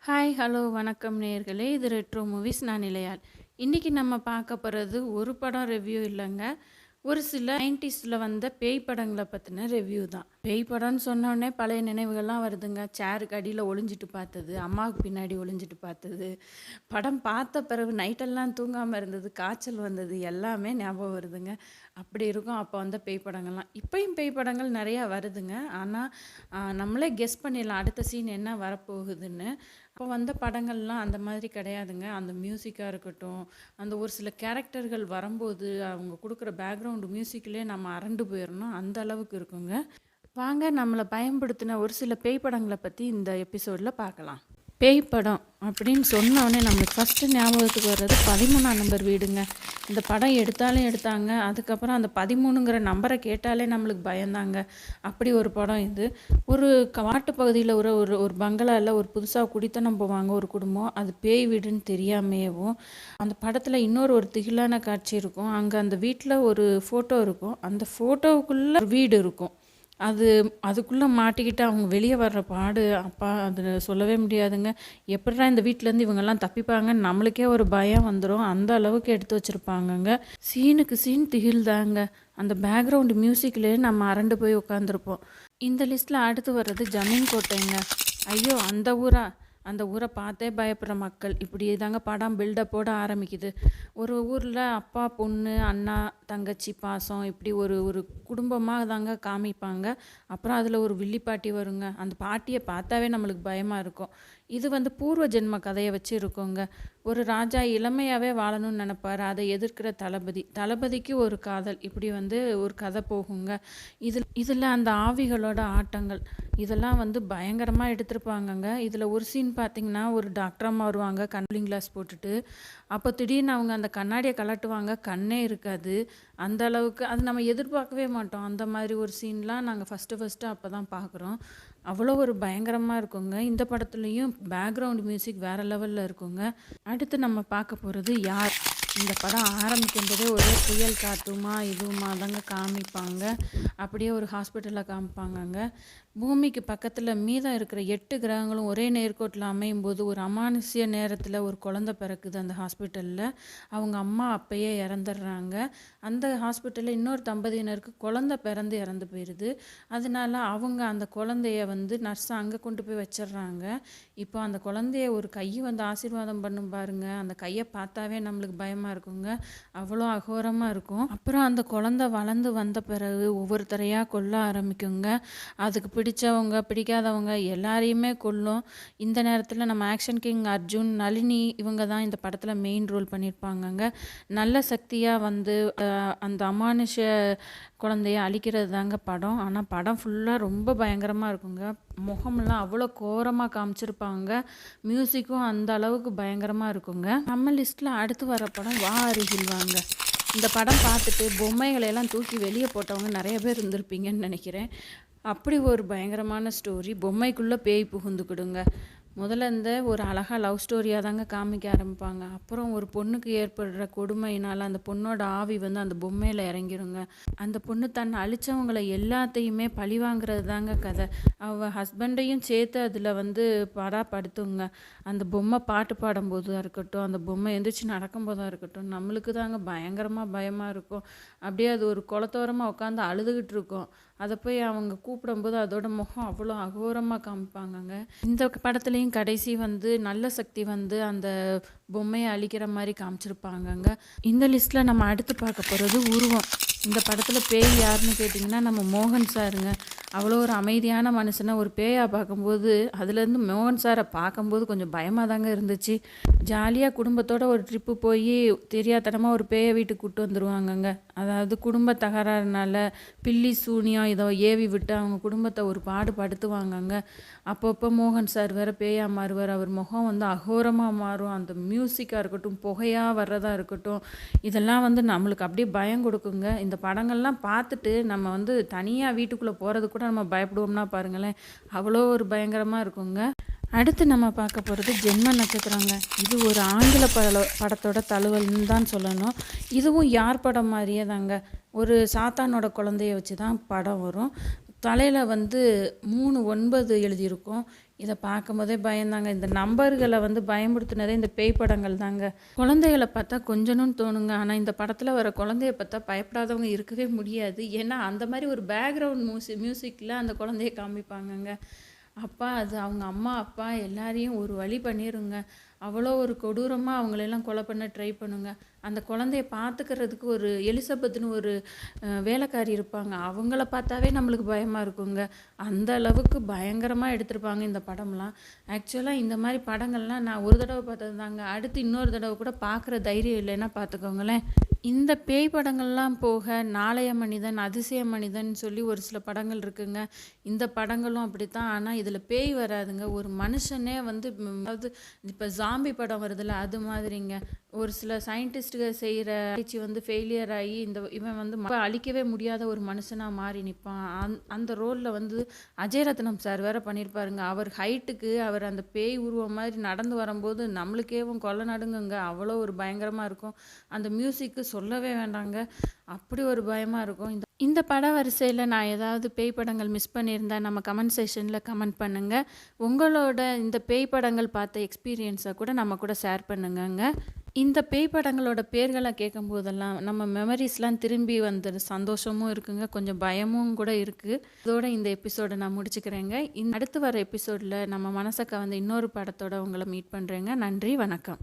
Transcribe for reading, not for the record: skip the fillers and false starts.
Hi, hello, வணக்கம் நேயர்களே! இது ரெட்ரோ மூவிஸ். நான் நிலையாள். இன்னைக்கு நம்ம பார்க்க போறது ஒரு படம் ரிவ்யூ இல்லங்க. ஒரு சில 90ஸ்ல வந்த பேய் படங்கள பத்தின ரிவ்யூ தான். பேய் படம்னு சொன்னோனே பழைய நினைவுகள்லாம் வருதுங்க. சேருக்கு அடியில ஒளிஞ்சிட்டு பார்த்தது, அம்மாவுக்கு பின்னாடி ஒளிஞ்சிட்டு பார்த்தது, படம் பார்த்த பிறகு நைட்டெல்லாம் தூங்காம இருந்தது, காய்ச்சல் வந்தது எல்லாமே ஞாபகம் வருதுங்க. அப்படி இருக்கும் அப்போ வந்த பேய் படங்கள்லாம். இப்பயும் பேய் படங்கள் நெறையா வருதுங்க. ஆனா, நம்மளே கெஸ் பண்ணிடலாம் அடுத்த சீன் என்ன வரப்போகுதுன்னு. அப்போ வந்த படங்கள்லாம் அந்த மாதிரி கிடையாதுங்க. அந்த மியூசிக்கா இருக்கட்டும், அந்த ஒரு சில கேரக்டர்கள் வரும்போது, அவங்க குடுக்குற பேக்ரவுண்ட் மியூசிக்லயே நம்ம அரண்டு போயிறணும். அந்த அளவுக்கு இருக்குங்க. வாங்க நம்மள பயம்படுத்தின ஒரு சில பேய் படங்கள பத்தி இந்த எபிசோட்ல பார்க்கலாம். பேய் படம் அப்படின்னு சொன்னோனே நம்மளுக்கு ஃபஸ்ட்டு ஞாபகத்துக்கு வர்றது 13ஆம் நம்பர் வீடுங்க. இந்த படம் எடுத்தாலும் எடுத்தாங்க. அதுக்கப்புறம் அந்த 13ங்கிற நம்பரை கேட்டாலே நம்மளுக்கு பயந்தாங்க. அப்படி ஒரு படம் இது. ஒரு காட்டு பகுதியில் ஒரு ஒரு ஒரு பங்களாவில் ஒரு புதுசாக குடித்தனம் போவாங்க ஒரு குடும்பம். அது பேய் வீடுன்னு தெரியாமையேவும். அந்த படத்தில் இன்னொரு ஒரு திகிலான காட்சி இருக்கும். அங்கே அந்த வீட்டில் ஒரு ஃபோட்டோ இருக்கும். அந்த ஃபோட்டோவுக்குள்ளே ஒரு வீடு இருக்கும். அதுக்குள்ளே மாட்டிக்கிட்டு அவங்க வெளியே வர்ற பாடு அப்பா அது சொல்லவே முடியாதுங்க. எப்படிடா இந்த வீட்டிலேருந்து இவங்கெல்லாம் தப்பிப்பாங்கன்னு நம்மளுக்கே ஒரு பயம் வந்துடும். அந்த அளவுக்கு எடுத்து வச்சுருப்பாங்கங்க. சீனுக்கு சீன் திகில் தாங்க. அந்த பேக்ரவுண்டு மியூசிக்லேயே நம்ம அரண்டு போய் உட்காந்துருப்போம். இந்த லிஸ்ட்டில் அடுத்து வர்றது ஜமீன் கோட்டைங்க. ஐயோ, அந்த ஊரா? அந்த ஊரை பார்த்தே பயப்படுற மக்கள். இப்படி தாங்க படம் பில்டப்போட ஆரம்பிக்குது. ஒரு ஊரில் அப்பா, பொண்ணு, அண்ணா, தங்கச்சி பாசம் இப்படி ஒரு ஒரு குடும்பமாக தாங்க காமிப்பாங்க. அப்புறம் அதில் ஒரு வில்லி பாட்டி வருங்க. அந்த பாட்டியை பார்த்தாவே நம்மளுக்கு பயமாக இருக்கும். இது வந்து பூர்வ ஜென்ம கதையை வச்சு இருக்குங்க. ஒரு ராஜா இளமையாகவே வாழணும்னு நினைப்பார். அதை எதிர்க்கிற தளபதிக்கு ஒரு காதல், இப்படி வந்து ஒரு கதை போகுங்க. இதில் அந்த ஆவிகளோட ஆட்டங்கள் இதெல்லாம் வந்து பயங்கரமாக எடுத்திருப்பாங்கங்க. இதில் ஒரு சீன் பார்த்திங்கன்னா, ஒரு டாக்டர் அம்மா வருவாங்க கன்லிங் கிளாஸ் போட்டுட்டு. அப்போ திடீர்னு அவங்க அந்த கண்ணாடியை கலட்டுவாங்க, கண்ணே இருக்காது. அந்த அளவுக்கு அது நம்ம எதிர்பார்க்கவே மாட்டோம். அந்த மாதிரி ஒரு சீன்லாம் நாங்கள் ஃபஸ்ட்டு அப்போ தான் பார்க்குறோம். அவ்வளோ ஒரு பயங்கரமாக இருக்குங்க. இந்த படத்துலேயும் பேக்ரவுண்ட் மியூசிக் வேறு லெவலில் இருக்குங்க. அடுத்து நம்ம பார்க்க போகிறது யார். இந்த படம் ஆரம்பிக்கும்போதே ஒரே புயல் காற்றுமா இதுவுமா தாங்க காமிப்பாங்க. அப்படியே ஒரு ஹாஸ்பிட்டலில் காமிப்பாங்கங்க. பூமிக்கு பக்கத்தில் மீதம் இருக்கிற 8 கிரகங்களும் ஒரே நேர்கோட்டில் அமையும் போது ஒரு அமானுஷ்ய நேரத்தில் ஒரு குழந்தை பிறக்குது அந்த ஹாஸ்பிட்டலில். அவங்க அம்மா அப்பயே இறந்துடுறாங்க. அந்த ஹாஸ்பிட்டலில் இன்னொரு தம்பதியினருக்கு குழந்தை பிறந்து இறந்து போயிடுது. அதனால அவங்க அந்த குழந்தைய வந்து நர்ஸ் அங்கே கொண்டு போய் வச்சிடுறாங்க. இப்போ அந்த குழந்தைய ஒரு கை வந்து ஆசீர்வாதம் பண்ணும் பாருங்க. அந்த கையை பார்த்தாவே நம்மளுக்கு பயமாக இருக்குங்க. அவ்வளோ அகோரமாக இருக்கும். அப்புறம் அந்த குழந்தை வளர்ந்து வந்த பிறகு ஒவ்வொருத்தரையாக கொல்ல ஆரம்பிக்குங்க. அதுக்கு பிடிச்சவங்க பிடிக்காதவங்க எல்லாரையுமே கொல்லும். இந்த நேரத்தில் நம்ம ஆக்ஷன் கிங் அர்ஜுன், நளினி இவங்க தான் இந்த படத்தில் மெயின் ரோல் பண்ணியிருப்பாங்கங்க. நல்ல சக்தியாக வந்து அந்த அமானுஷ குழந்தைய அழிக்கிறது தாங்க படம். ஆனால் படம் ஃபுல்லாக ரொம்ப பயங்கரமாக இருக்குங்க. முகமெல்லாம் அவ்வளோ கோரமாக காமிச்சிருப்பாங்க. மியூசிக்கும் அந்த அளவுக்கு பயங்கரமாக இருக்குங்க. நம்ம லிஸ்ட்டில் அடுத்து வர படம் வா அருகில் வாங்க. இந்த படம் பார்த்துட்டு பொம்மைகளையெல்லாம் தூக்கி வெளியே போட்டவங்க நிறைய பேர் இருந்திருப்பீங்கன்னு நினைக்கிறேன். அப்படி ஒரு பயங்கரமான ஸ்டோரி. பொம்மைக்குள்ளே பேய் புகுந்துக்கிடுங்க. முதல்ல இந்த ஒரு அழகாக லவ் ஸ்டோரியாக தாங்க காமிக்க ஆரம்பிப்பாங்க. அப்புறம் ஒரு பொண்ணுக்கு ஏற்படுற கொடுமையினால் அந்த பொண்ணோட ஆவி வந்து அந்த பொம்மையில் இறங்கிருங்க. அந்த பொண்ணு தன்னை அழித்தவங்களை எல்லாத்தையுமே பழி வாங்குறது தாங்க கதை. அவள் ஹஸ்பண்டையும் சேர்த்து அதில் வந்து படாப்படுத்துங்க. அந்த பொம்மை பாட்டு பாடும்போதாக இருக்கட்டும், அந்த பொம்மை எந்திரிச்சு நடக்கும்போதாக இருக்கட்டும், நம்மளுக்கு தாங்க பயங்கரமாக பயமாக இருக்கும். அப்படியே அது ஒரு குளத்தோரமாக உட்காந்து அழுதுகிட்டு இருக்கும். அதை போய் அவங்க கூப்பிடும்போது அதோட முகம் அவ்வளோ அகோரமாக காமிப்பாங்கங்க. இந்த படத்துலேயும் கடைசி வந்து நல்ல சக்தி வந்து அந்த பொம்மையை அழிக்கிற மாதிரி காமிச்சிருப்பாங்கங்க. இந்த லிஸ்ட்டில் நம்ம அடுத்து பார்க்க போகிறது உருவம். இந்த படத்தில் பேய் யாருன்னு கேட்டிங்கன்னா நம்ம மோகன் சாருங்க. அவ்வளோ ஒரு அமைதியான மனுஷனை ஒரு பேயாக பார்க்கும்போது அதுலேருந்து மோகன் சாரை பார்க்கும்போது கொஞ்சம் பயமாக தாங்க இருந்துச்சு. ஜாலியாக குடும்பத்தோடு ஒரு ட்ரிப்பு போய் தெரியாதனமாக ஒரு பேயை வீட்டுக்கு கூப்பிட்டு வந்துடுவாங்கங்க. அதாவது குடும்ப தகராறுனால பில்லி சூனியம் இதோ ஏவி விட்டு அவங்க குடும்பத்தை ஒரு படுத்துவாங்கங்க. அப்பப்போ மோகன் சார் வேறு பேயாக மாறுவார். அவர் முகம் வந்து அகோரமாக மாறும். அந்த மியூசிக்காக இருக்கட்டும், புகையாக வர்றதா இருக்கட்டும், இதெல்லாம் வந்து நம்மளுக்கு அப்படியே பயம் கொடுக்குங்க. இந்த படங்கள்லாம் பார்த்துட்டு நம்ம வந்து தனியாக வீட்டுக்குள்ளே போகிறது கூட நம்ம பயப்படுவோம்னா பாருங்களேன், அவ்வளோ ஒரு பயங்கரமாக இருக்குங்க. அடுத்து நம்ம பார்க்க போகிறது ஜென்ம நட்சத்திரங்க. இது ஒரு ஆங்கில படத்தோட தழுவல்னு தான் சொல்லணும். இதுவும் யார் படம் மாதிரியே தாங்க. ஒரு சாத்தானோட குழந்தைய வச்சு தான் படம் வரும். தலையில் வந்து 3/9 எழுதியிருக்கும். இதை பார்க்கும்போதே பயந்தாங்க. இந்த நம்பர்களை வந்து பயமுறுத்துனதே இந்த பேய் படங்கள் தாங்க. குழந்தைகள பார்த்தா கொஞ்சணும்னு தோணுங்க. ஆனா இந்த படத்துல வர குழந்தைய பார்த்தா பயப்படாதவங்க இருக்கவே முடியாது. ஏன்னா, அந்த மாரி ஒரு பேக்ரவுண்ட் மியூசிக்ல அந்த குழந்தைய காமிப்பாங்கங்க. அப்பா அது அவங்க அம்மா, அப்பா எல்லாரையும் ஒரு வழி பண்ணிருங்க. அவ்வளோ ஒரு கொடூரமா அவங்களெல்லாம் கொலை பண்ண ட்ரை பண்ணுங்க. அந்த குழந்தைய பார்த்துக்கிறதுக்கு ஒரு எலிசபெத்துன்னு ஒரு வேலைக்காரி இருப்பாங்க. அவங்கள பார்த்தாவே நம்மளுக்கு பயமா இருக்குங்க. அந்த அளவுக்கு பயங்கரமா எடுத்திருப்பாங்க இந்த படம்லாம். ஆக்சுவலா இந்த மாரி படங்கள்லாம் நான் ஒரு தடவ பார்த்தது தாங்க. அடுத்து இன்னொரு தடவ கூட பார்க்குற தைரியம் இல்லைன்னா பார்த்துக்கோங்களேன். இந்த பேய் படங்கள்லாம் போக, நாளைய மனிதன், அதிசய மனிதன் சொல்லி ஒரு சில படங்கள் இருக்குங்க. இந்த படங்களும் அப்படித்தான். ஆனா இதில பேய் வராதுங்க. ஒரு மனுஷனே வந்து அதாவது இப்ப ஜாம்பி படம் வருதுல்ல, அது மாதிரிங்க. ஒரு சில சயின்டிஸ்ட்டுக செய்ற ஆராய்ச்சி வந்து ஃபெயிலியர் ஆயி, இவன் வந்து அழிக்கவே முடியாத ஒரு மனுஷனா மாறி நிப்பான். அந்த ரோல்ல வந்து அஜய் ரத்னம் சார் வேற பண்ணியிருப்பாருங்க. அவர் ஹைட்டுக்கு அவர் அந்த பேய் உருவம் மாதிரி நடந்து வரும்போது நம்மளுக்கேவும் கொள்ள நடுங்குங்க. அவ்வளோ ஒரு பயங்கரமா இருக்கும். அந்த மியூசிக்கு சொல்லவே வேண்டாங்க. அப்படி ஒரு பயமா இருக்கும். இந்த இந்த பட வரிசையில நான் ஏதாவது பேய் படங்கள் மிஸ் பண்ணியிருந்தா நம்ம கமெண்ட் செக்ஷன்ல கமெண்ட் பண்ணுங்க. உங்களோட இந்த பேய் படங்கள் பார்த்த எக்ஸ்பீரியன்ஸை கூட நம்ம கூட ஷேர் பண்ணுங்கங்க. இந்த பேய் படங்களோட பேர்கள கேட்கும்போதெல்லாம் நம்ம மெமரீஸ்லாம் திரும்பி வந்த சந்தோஷமும் இருக்குங்க. கொஞ்சம் பயமும் கூட இருக்கு. இதோட இந்த எபிசோட நான் முடிச்சுக்கிறேங்க. அடுத்து வர எபிசோட்ல நம்ம மனச கவர்ந்த இன்னொரு படத்தோட உங்கள மீட் பண்றேங்க. நன்றி, வணக்கம்.